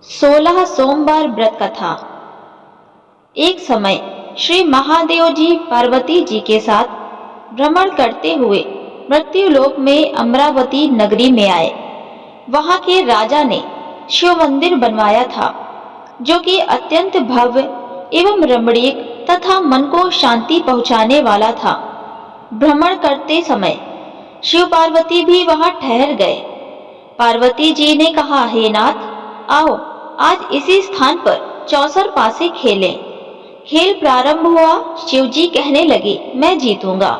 16 सोमवार व्रत कथा। एक समय श्री महादेव जी पार्वती जी के साथ भ्रमण करते हुए मृत्युलोक में अमरावती नगरी में आए। वहां के राजा ने शिव मंदिर बनवाया था, जो कि अत्यंत भव्य एवं रमणीक तथा मन को शांति पहुंचाने वाला था। भ्रमण करते समय शिव पार्वती भी वहां ठहर गए। पार्वती जी ने कहा, हे नाथ, आओ आज इसी स्थान पर चौसर पासे खेलें। खेल प्रारंभ हुआ। शिव जी कहने लगे, मैं जीतूंगा।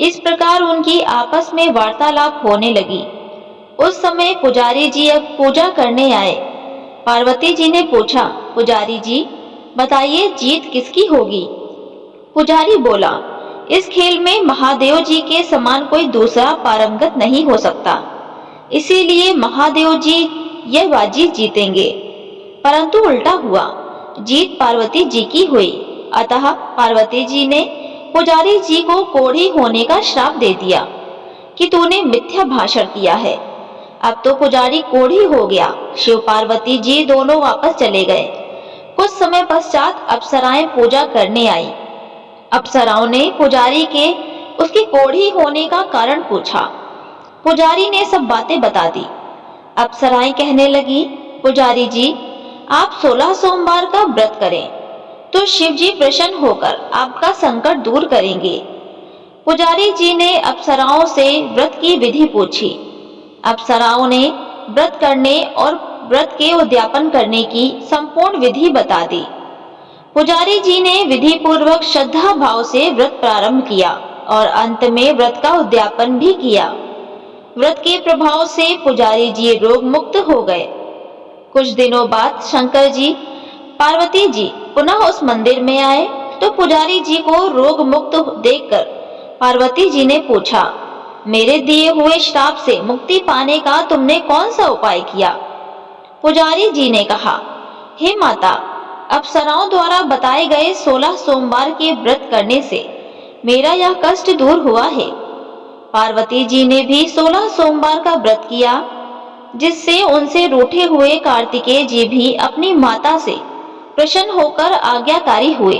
इस प्रकार उनकी आपस में वार्तालाप होने लगी। उस समय पुजारी जी अब पूजा करने आए। पार्वती जी ने पूछा, पुजारी जी बताइए, जीत किसकी होगी? पुजारी बोला, इस खेल में महादेव जी के समान कोई दूसरा पारंगत नहीं हो सकता, इसीलिए महादेव जी यह बाजी जीतेंगे। परंतु उल्टा हुआ, जीत पार्वती जी की हुई। अतः पार्वती जी ने पुजारी जी को कोढ़ी होने का श्राप दे दिया कि तूने मिथ्या भाषण किया है। अब तो पुजारी कोढ़ी हो गया। शिव पार्वती जी दोनों वापस चले गए। कुछ समय पश्चात अप्सराएं पूजा करने आई। अप्सराओं ने पुजारी के उसकी कोढ़ी होने का कारण पूछा। पुजारी ने सब बातें बता दी। अप्सराएं कहने लगी, पुजारी जी आप 16 सोमवार का व्रत करें तो शिव जी प्रसन्न होकर आपका संकट दूर करेंगे। पुजारी जी ने अप्सराओं से व्रत की विधि पूछी। अप्सराओं ने व्रत करने और व्रत के उद्यापन करने की संपूर्ण विधि बता दी। पुजारी जी ने विधि पूर्वक श्रद्धा भाव से व्रत प्रारंभ किया और अंत में व्रत का उद्यापन भी किया। व्रत के प्रभाव से पुजारी जी रोग मुक्त हो गए। कुछ दिनों बाद शंकर जी पार्वती जी पुनः उस मंदिर में आए तो पुजारी जी को रोग मुक्त देखकर पार्वती जी ने पूछा, मेरे दिए हुए श्राप से मुक्ति पाने का तुमने कौन सा उपाय किया? पुजारी जी ने कहा, हे माता, अप्सराओं द्वारा बताए गए 16 सोमवार के व्रत करने से मेरा यह कष्ट दूर हुआ है। पार्वती जी ने भी 16 सोमवार का व्रत किया, जिससे उनसे रूठे हुए कार्तिकेय जी भी अपनी माता से प्रसन्न होकर आज्ञाकारी हुए।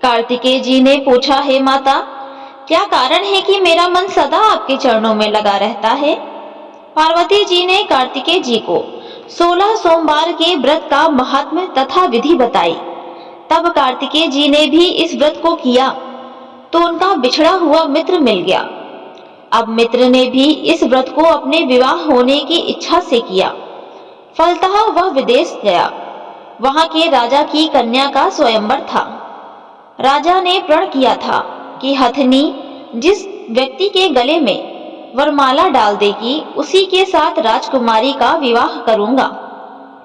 कार्तिकेय जी ने पूछा, हे माता, क्या कारण है कि मेरा मन सदा आपके चरणों में लगा रहता है? पार्वती जी ने कार्तिकेय जी को 16 सोमवार के व्रत का महात्म्य तथा विधि बताई। तब कार्तिकेय जी ने भी इस व्रत को किया तो उनका बिछड़ा हुआ मित्र मिल गया। अब मित्र ने भी इस व्रत को अपने विवाह होने की इच्छा से किया। फलतः वह विदेश गया। वहां के राजा की कन्या का स्वयंवर था। राजा ने प्रण किया था कि हथनी जिस व्यक्ति के गले में वरमाला डाल देगी, उसी के साथ राजकुमारी का विवाह करूंगा।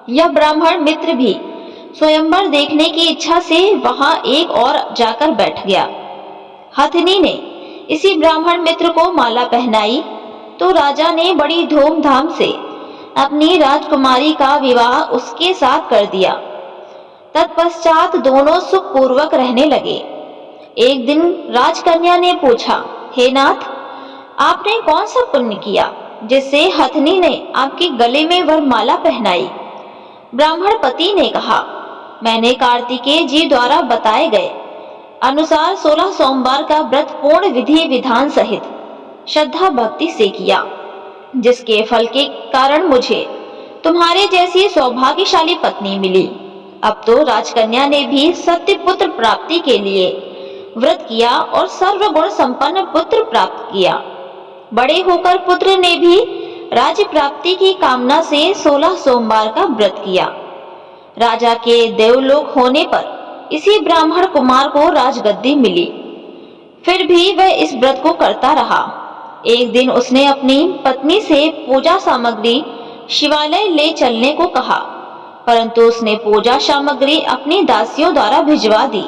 यह ब्राह्मण मित्र भी स्वयंवर देखने की इच्छा से वहां एक और जाकर बैठ गया। हथनी ने इसी ब्राह्मण मित्र को माला पहनाई तो राजा ने बड़ी धूमधाम से अपनी राजकुमारी का विवाह उसके साथ कर दिया। तत्पश्चात दोनों सुखपूर्वक रहने लगे। एक दिन राजकन्या ने पूछा, हे नाथ, आपने कौन सा पुण्य किया जिससे हथनी ने आपके गले में वरमाला पहनाई? ब्राह्मण पति ने कहा, मैंने कार्तिकेय जी द्वारा बताए गए अनुसार 16 सोमवार का व्रत पूर्ण विधि विधान सहित श्रद्धा भक्ति से किया, जिसके फल के कारण मुझे तुम्हारे जैसी सौभाग्यशाली पत्नी मिली। अब तो राजकन्या ने भी सत्य पुत्र प्राप्ति के लिए व्रत किया और सर्वगुण संपन्न पुत्र प्राप्त किया। बड़े होकर पुत्र ने भी राज्य प्राप्ति की कामना से 16 सोमवार का व्रत किया। राजा के देवलोक होने पर इसी ब्राह्मण कुमार को राजगद्दी मिली। फिर भी वह इस व्रत को करता रहा। एक दिन उसने अपनी पत्नी से पूजा सामग्री शिवालय ले चलने को कहा, परंतु उसने पूजा सामग्री अपनी दासियों द्वारा भिजवा दी।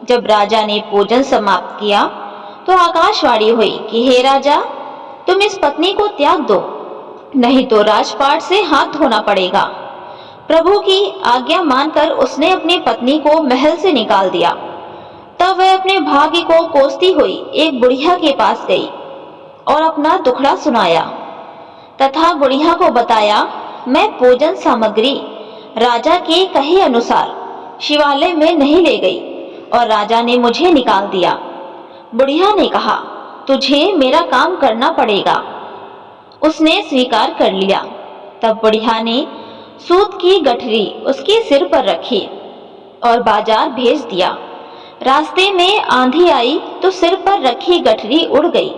जब राजा ने पूजन समाप्त किया तो आकाशवाणी हुई कि हे राजा, तुम इस पत्नी को त्याग दो, नहीं तो राजपाट से हाथ धोना पड़ेगा। प्रभु की आज्ञा मानकर उसने अपनी पत्नी को महल से निकाल दिया। तब वह अपने भाग्य को कोसती हुई एक बुढ़िया के पास गई और अपना दुखड़ा सुनाया तथा बुढ़िया को बताया, मैं पूजन सामग्री राजा के कहे अनुसार शिवालय में नहीं ले गई और राजा ने मुझे निकाल दिया। बुढ़िया ने कहा, तुझे मेरा काम करना पड़ेगा। उसने स्वीकार कर लिया। तब बुढ़िया ने सूत की गठरी उसके सिर पर रखी और बाजार भेज दिया। रास्ते में आंधी आई तो सिर पर रखी गठरी उड़ गई।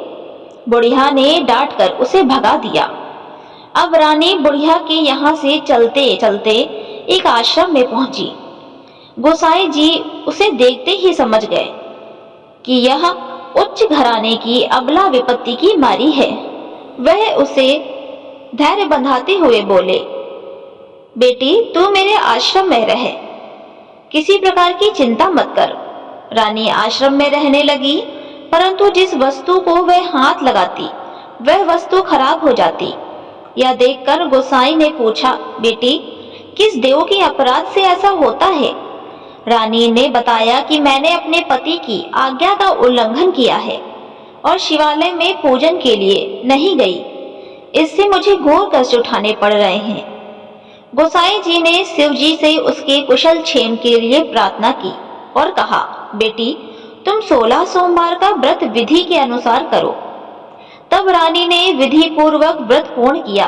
बुढ़िया ने डांटकर उसे भगा दिया। अब रानी बुढ़िया के यहाँ से चलते चलते एक आश्रम में पहुंची। गोसाई जी उसे देखते ही समझ गए कि यह उच्च घराने की अबला विपत्ति की मारी है। वह उसे धैर्य बंधाते हुए बोले, बेटी तू मेरे आश्रम में रह, किसी प्रकार की चिंता मत कर। रानी आश्रम में रहने लगी, परंतु जिस वस्तु को वह हाथ लगाती वह वस्तु खराब हो जाती। यह देखकर गोसाई ने पूछा, बेटी किस देव के अपराध से ऐसा होता है? रानी ने बताया कि मैंने अपने पति की आज्ञा का उल्लंघन किया है और शिवालय में पूजन के लिए नहीं गई। इससे मुझे घोर कष्ट उठाने पड़ रहे हैं। गोसाई जी ने शिव जी से उसके कुशल क्षेम के लिए प्रार्थना की और कहा, बेटी तुम 16 सोमवार का व्रत विधि के अनुसार करो। तब रानी ने विधि पूर्वक व्रत पूर्ण किया।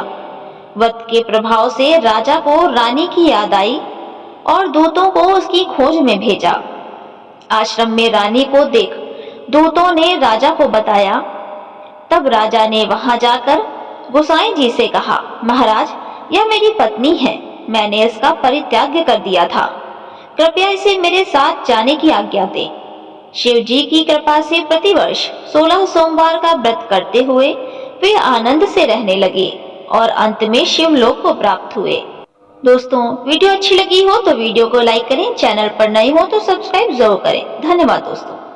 व्रत के प्रभाव से राजा को रानी की याद आई और दूतों को उसकी खोज में भेजा। आश्रम में रानी को देख दूतों ने राजा को बताया। तब राजा ने वहां जाकर गोसाई जी से कहा, महाराज यह मेरी पत्नी है, मैंने इसका परित्याग कर दिया था, कृपया इसे मेरे साथ जाने की आज्ञा दें। शिव जी की कृपा से प्रतिवर्ष 16 सोमवार का व्रत करते हुए वे आनंद से रहने लगे और अंत में शिवलोक को प्राप्त हुए। दोस्तों वीडियो अच्छी लगी हो तो वीडियो को लाइक करें, चैनल पर नए हो तो सब्सक्राइब जरूर करें। धन्यवाद दोस्तों।